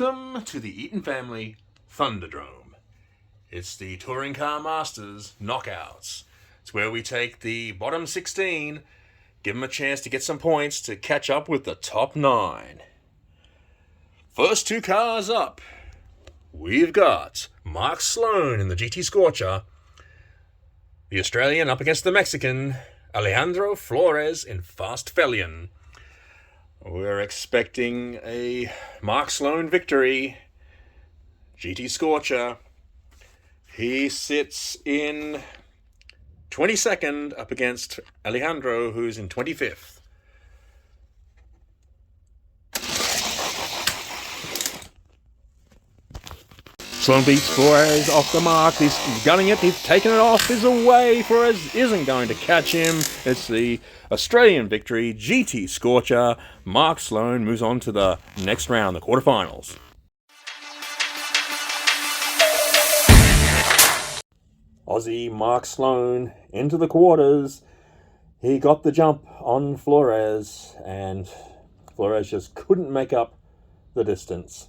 Welcome to the Eaton Family Thunderdrome. It's the Touring Car Masters Knockouts. It's where we take the bottom 16, give them a chance to get some points to catch up with the top 9. First 2 cars up, we've got Mark Sloan in the GT Scorcher, the Australian up against the Mexican, Alejandro Flores in Fast Fellion. We're expecting a Mark Sloan victory. GT Scorcher. He sits in 22nd up against Alejandro, who's in 25th. Sloan beats Flores off the mark. He's gunning it. He's taken it off. Is away. Flores isn't going to catch him. It's the Australian victory. GT Scorcher. Mark Sloan moves on to the next round, the quarterfinals. Aussie Mark Sloan into the quarters. He got the jump on Flores, and Flores just couldn't make up the distance.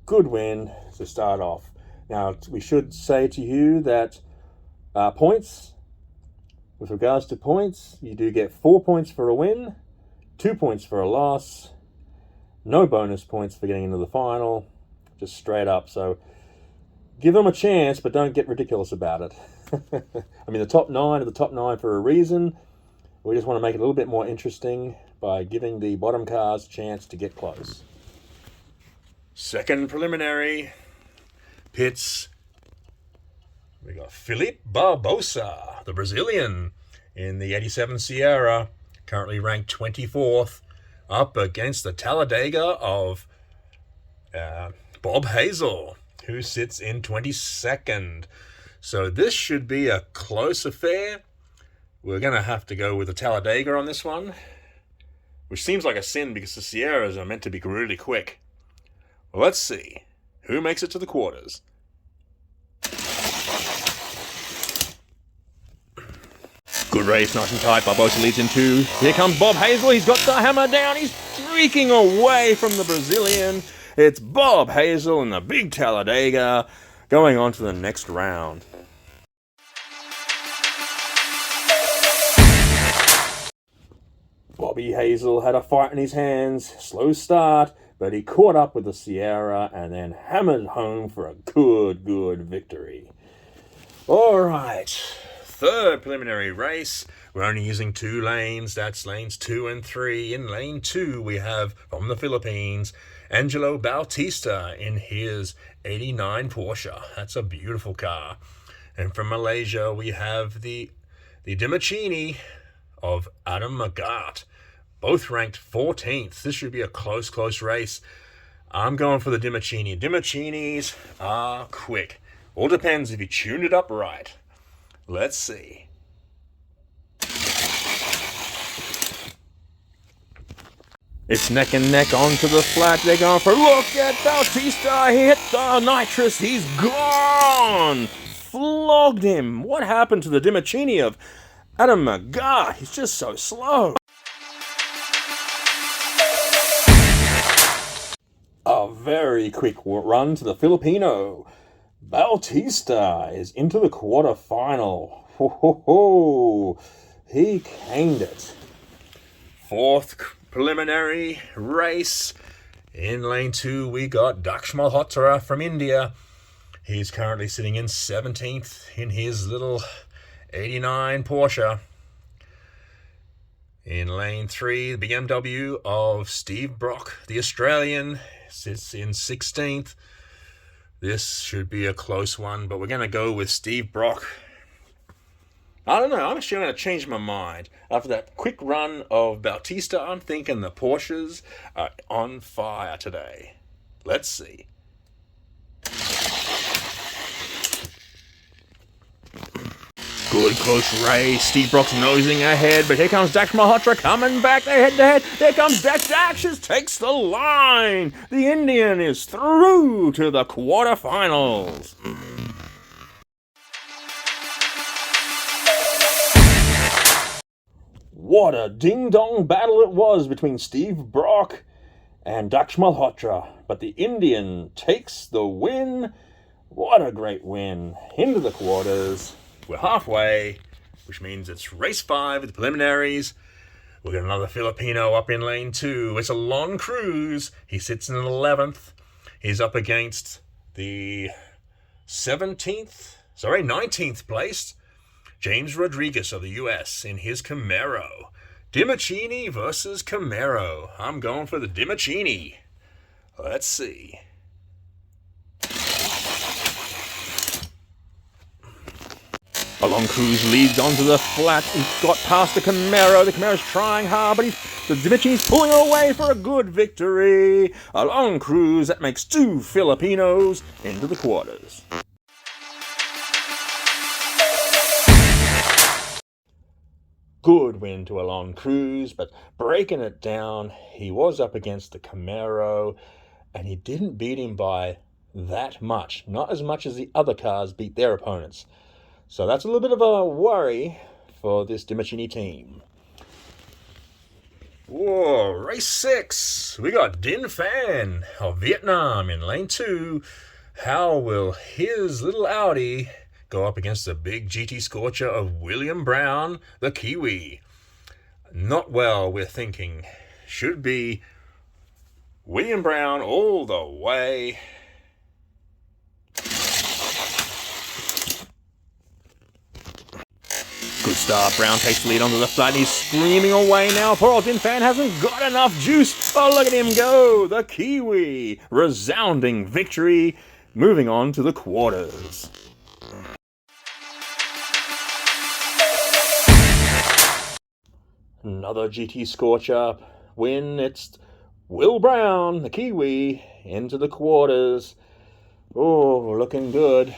Good win to start off. Now, we should say to you that points, with regards to points, you do get 4 points for a win, 2 points for a loss, no bonus points for getting into the final, just straight up. So give them a chance, but don't get ridiculous about it. I mean, the top 9 are the top 9 for a reason. We just want to make it a little bit more interesting by giving the bottom cars a chance to get close. Second preliminary pits. We got Felipe Barbosa, the Brazilian, in the 87 Sierra, currently ranked 24th, up against the Talladega of Bob Hazel, who sits in 22nd. So this should be a close affair. We're going to have to go with the Talladega on this one, which seems like a sin because the Sierras are meant to be really quick. Well, let's see. Who makes it to the quarters? Good race, nice and tight. Barbosa leads in 2. Here comes Bob Hazel. He's got the hammer down. He's streaking away from the Brazilian. It's Bob Hazel in the big Talladega going on to the next round. Bobby Hazel had a fight in his hands. Slow start, but he caught up with the Sierra and then hammered home for a good victory. All right, third preliminary race. We're only using 2 lanes. That's lanes 2 and 3. In lane 2, we have, from the Philippines, Angelo Bautista in his 89 Porsche. That's a beautiful car. And from Malaysia, we have the Dimachini of Adam Magat, both ranked 14th. This should be a close race. I'm going for the Dimachini. Dimachinis are quick. All depends if you tuned it up right. Let's see. It's neck and neck onto the flat. They're going for a look at Bautista. He hit the nitrous. He's gone. Flogged him. What happened to the Dimachini of Adam Magat? He's just so slow. A very quick run to the Filipino. Bautista is into the quarterfinal. He caned it. Fourth preliminary race. In lane 2, we got Daksh Malhotra from India. He's currently sitting in 17th in his little 89 Porsche. In lane 3, the BMW of Steve Brock, the Australian, sits in 16th. This should be a close one, but we're going to go with Steve Brock. I don't know, I'm actually going to change my mind. After that quick run of Bautista, I'm thinking the Porsches are on fire today. Let's see. Good close race. Steve Brock's nosing ahead, but here comes Daksh Malhotra coming back. They're head to head. Here comes Daksh. Daksh just takes the line. The Indian is through to the quarterfinals. What a ding-dong battle it was between Steve Brock and Dutch Malhotra. But the Indian takes the win. What a great win. Into the quarters. We're halfway, which means it's race 5 with the preliminaries. We've got another Filipino up in lane 2. It's Alon Cruz. He sits in 11th. He's up against the 19th placed James Rodriguez of the US in his Camaro. Dimachini versus Camaro. I'm going for the Dimachini. Let's see. Alon Cruz leads onto the flat. He's got past the Camaro. The Camaro's trying hard, but the Dimachini's pulling away for a good victory. Alon Cruz, that makes 2 Filipinos into the quarters. Good win to Alon Cruz, but breaking it down, he was up against the Camaro, and he didn't beat him by that much. Not as much as the other cars beat their opponents. So that's a little bit of a worry for this Dimachini team. Whoa, race 6. We got Din Phan of Vietnam in lane 2. How will his little Audi go up against the big GT Scorcher of William Brown, the Kiwi? Not well, we're thinking. Should be William Brown all the way. Good start. Brown takes the lead onto the flat. He's screaming away now. Poor old Din Phan hasn't got enough juice. Oh, look at him go. The Kiwi. Resounding victory. Moving on to the quarters. Another GT Scorcher win. It's Will Brown, the Kiwi, into the quarters. Oh, looking good.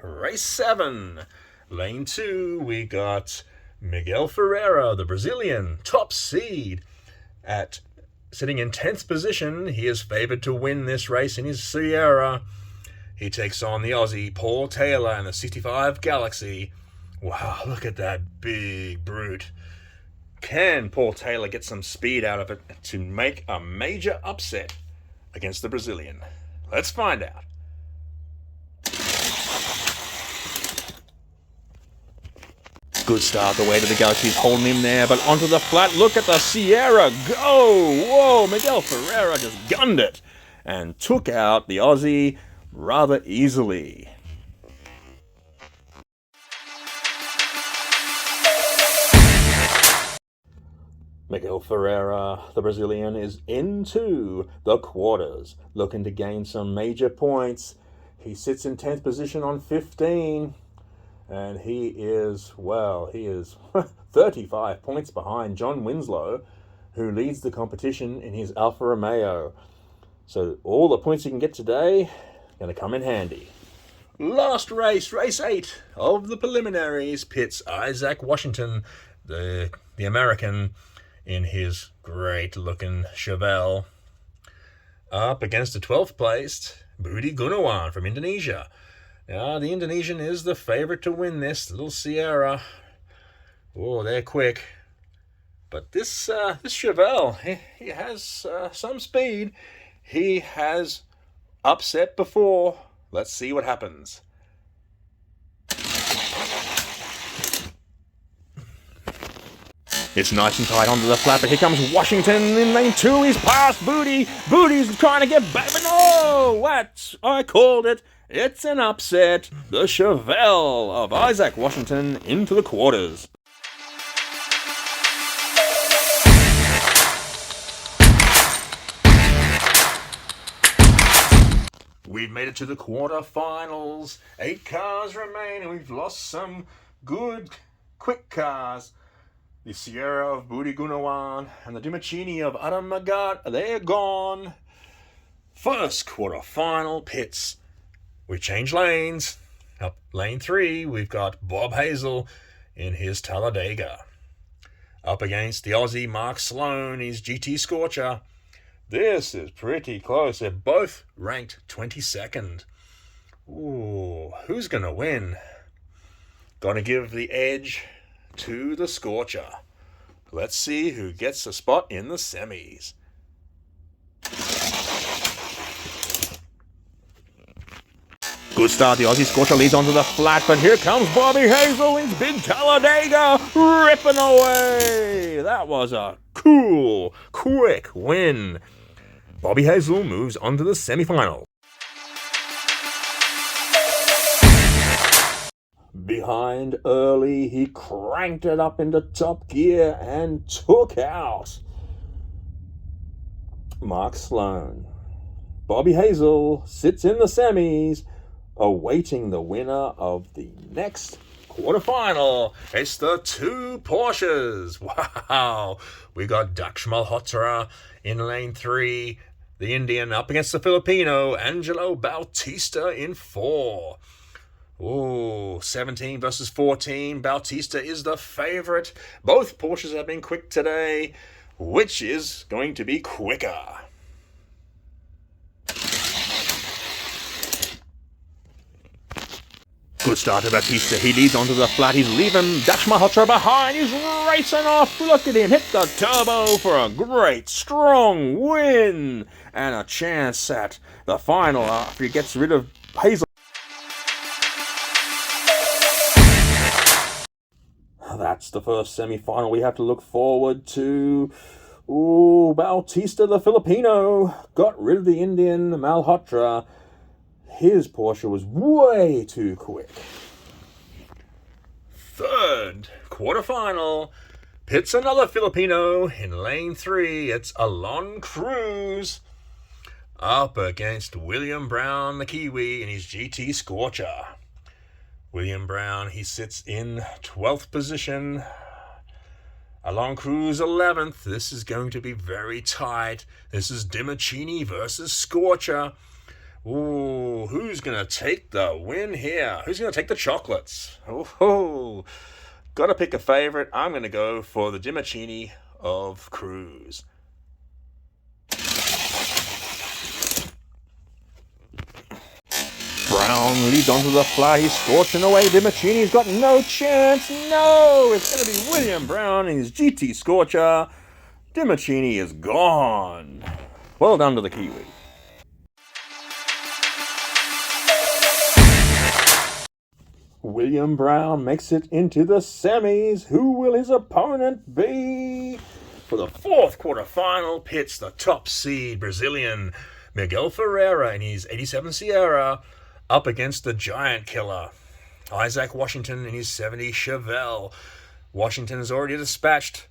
Race 7. Lane 2, we got Miguel Ferreira, the Brazilian, top seed. Sitting in 10th position, he is favoured to win this race in his Sierra. He takes on the Aussie Paul Taylor in the 65 Galaxy. Wow, look at that big brute. Can Paul Taylor get some speed out of it to make a major upset against the Brazilian? Let's find out. Good start the way to the Galaxy's holding him there, but onto the flat. Look at the Sierra go! Whoa, Miguel Ferreira just gunned it and took out the Aussie rather easily. Miguel Ferreira, the Brazilian, is into the quarters, looking to gain some major points. He sits in 10th position on 15. And he is 35 points behind John Winslow, who leads the competition in his Alfa Romeo. So all the points he can get today are going to come in handy. Last race, race 8 of the preliminaries, pits Isaac Washington, the American, in his great-looking Chevelle, up against the 12th placed Budi Gunawan from Indonesia. Now, the Indonesian is the favorite to win this little Sierra. Oh, they're quick. But this Chevelle, he has some speed. He has upset before. Let's see what happens. It's nice and tight onto the flat, but here comes Washington in lane 2. He's past Budi. Budi's trying to get back, but no! What? I called it. It's an upset. The Chevelle of Isaac Washington into the quarters. We've made it to the quarterfinals. 8 cars remain, and we've lost some good, quick cars. The Sierra of Budi Gunawan and the Dimachini of Adam Magat, they're gone. First quarterfinal pits. We change lanes. Up lane 3, we've got Bob Hazel in his Talladega. Up against the Aussie Mark Sloan, his GT Scorcher. This is pretty close. They're both ranked 22nd. Ooh, who's going to win? Gonna give the edge to the Scorcher. Let's see who gets a spot in the semis. Good start. The Aussie Scorcher leads onto the flat, but here comes Bobby Hazel in Big Talladega, ripping away. That was a cool, quick win. Bobby Hazel moves on to the semi-final. Behind early, he cranked it up into top gear and took out Mark Sloan. Bobby Hazel sits in the semis, awaiting the winner of the next quarterfinal. It's the two Porsches. Wow. We got Dutch Malhotra in lane 3, the Indian up against the Filipino, Angelo Bautista in 4. Oh, 17 versus 14. Bautista is the favorite. Both Porsches have been quick today. Which is going to be quicker? Good start to Bautista. He leads onto the flat. He's leaving Dutch Malhotra behind. He's racing off. Look at him hit the turbo for a great, strong win. And a chance at the final after he gets rid of Hazel. That's the first semi-final we have to look forward to. Ooh, Bautista, the Filipino, got rid of the Indian Malhotra. His Porsche was way too quick. Third quarterfinal. Pits another Filipino in lane 3. It's Alon Cruz up against William Brown, the Kiwi, in his GT Scorcher. William Brown, he sits in 12th position. Alon Cruz 11th. This is going to be very tight. This is Dimicini versus Scorcher. Ooh, who's going to take the win here? Who's going to take the chocolates? Oh, got to pick a favorite. I'm going to go for the Dimicini of Cruz. Brown leads onto the flat. He's scorching away. Dimicini's got no chance. No, it's going to be William Brown in his GT Scorcher. Dimicini is gone. Well done to the Kiwi. William Brown makes it into the semis. Who will his opponent be? For the fourth quarterfinal, pits the top seed Brazilian Miguel Ferreira in his 87 Sierra up against the giant killer Isaac Washington in his 70 Chevelle. Washington has already dispatched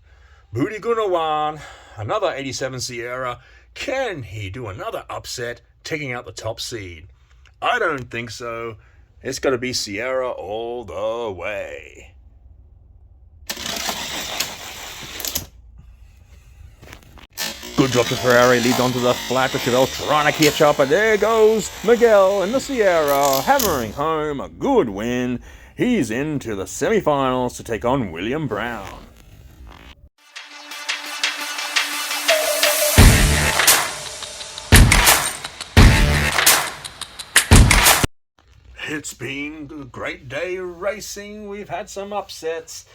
Budi Gunawan, another 87 Sierra. Can he do another upset, taking out the top seed? I don't think so. It's got to be Sierra all the way. Good drop to Ferrari, leads onto the flat. The Chevelle trying to catch up, but there goes Miguel in the Sierra, hammering home a good win. He's into the semi-finals to take on William Brown. It's been a great day racing. We've had some upsets.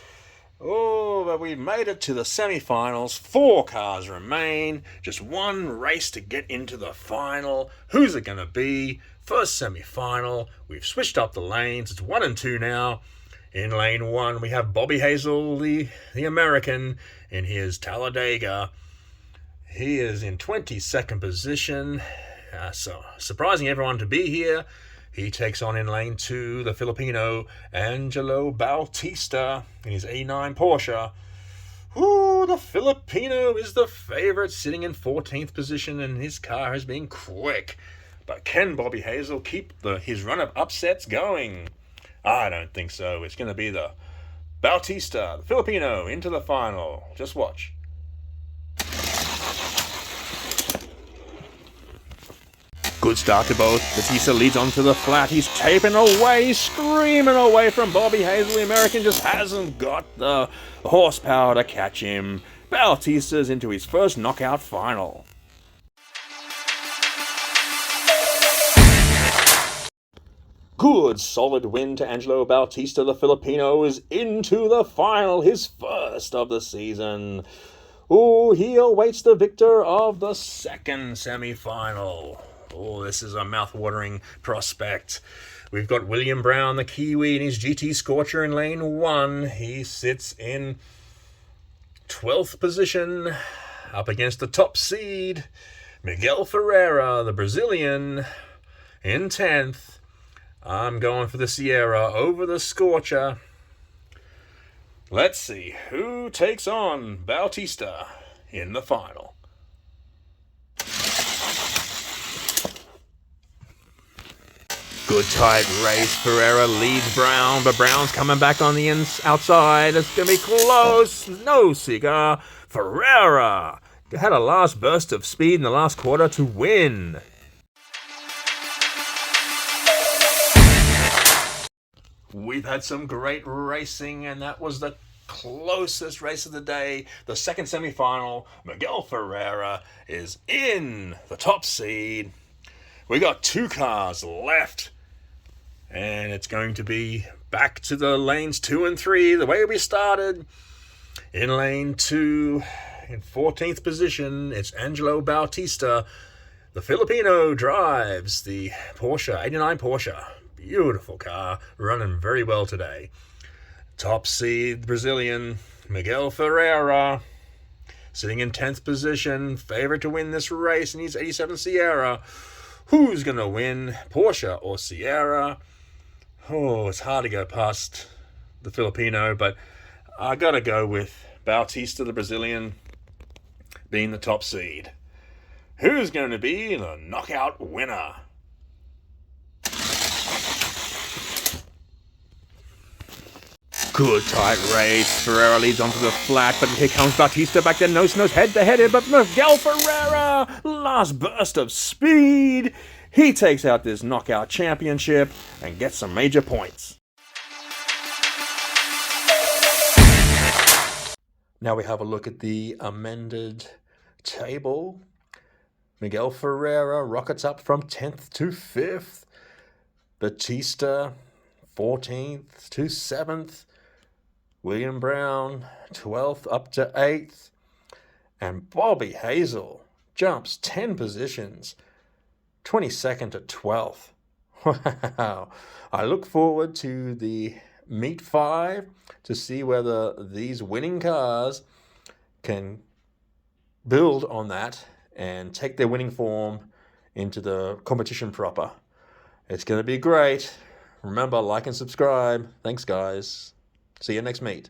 Oh, but we've made it to the semi-finals. 4 cars remain. Just one race to get into the final. Who's it going to be? First semi-final. We've switched up the lanes. It's 1 and 2 now. In lane 1, we have Bobby Hazel, the American, in his Talladega. He is in 22nd position. So surprising everyone to be here. He takes on in lane 2 the Filipino Angelo Bautista in his A9 Porsche. Ooh, the Filipino is the favorite, sitting in 14th position, and his car has been quick. But can Bobby Hazel keep his run of upsets going? I don't think so. It's going to be the Bautista, the Filipino, into the final. Just watch. Good start to both. Bautista leads onto the flat. He's taping away, screaming away from Bobby Hazel. The American just hasn't got the horsepower to catch him. Bautista's into his first knockout final. Good solid win to Angelo Bautista. The Filipino is into the final, his first of the season. Ooh, he awaits the victor of the second semi-final. Oh, this is a mouth-watering prospect. We've got William Brown, the Kiwi, in his GT Scorcher in lane 1. He sits in 12th position, up against the top seed, Miguel Ferreira, the Brazilian, in 10th. I'm going for the Sierra over the Scorcher. Let's see who takes on Bautista in the final. Good tight race. Ferreira leads Brown, but Brown's coming back on the outside. It's going to be close. No cigar. Ferreira had a last burst of speed in the last quarter to win. We've had some great racing, and that was the closest race of the day. The second semi-final, Miguel Ferreira is in the top seed. We got 2 cars left, and it's going to be back to the lanes 2 and 3, the way we started. In lane 2, in 14th position, it's Angelo Bautista. The Filipino drives the Porsche, 89 Porsche. Beautiful car, running very well today. Top seed Brazilian, Miguel Ferreira, sitting in 10th position, favorite to win this race, and he's 87 Sierra. Who's going to win, Porsche or Sierra? Oh, it's hard to go past the Filipino, but I got to go with Bautista, the Brazilian, being the top seed. Who's going to be the knockout winner? Good tight race. Ferreira leads onto the flat, but here comes Bautista back there, nose head-to-head, but Miguel Ferreira, last burst of speed. He takes out this knockout championship and gets some major points. Now we have a look at the amended table. Miguel Ferreira rockets up from 10th to 5th. Bautista, 14th to 7th. William Brown, 12th up to 8th. And Bobby Hazel jumps 10 positions, 22nd to 12th. Wow. I look forward to the Meet 5 to see whether these winning cars can build on that and take their winning form into the competition proper. It's going to be great. Remember, like and subscribe. Thanks, guys. See you next meet.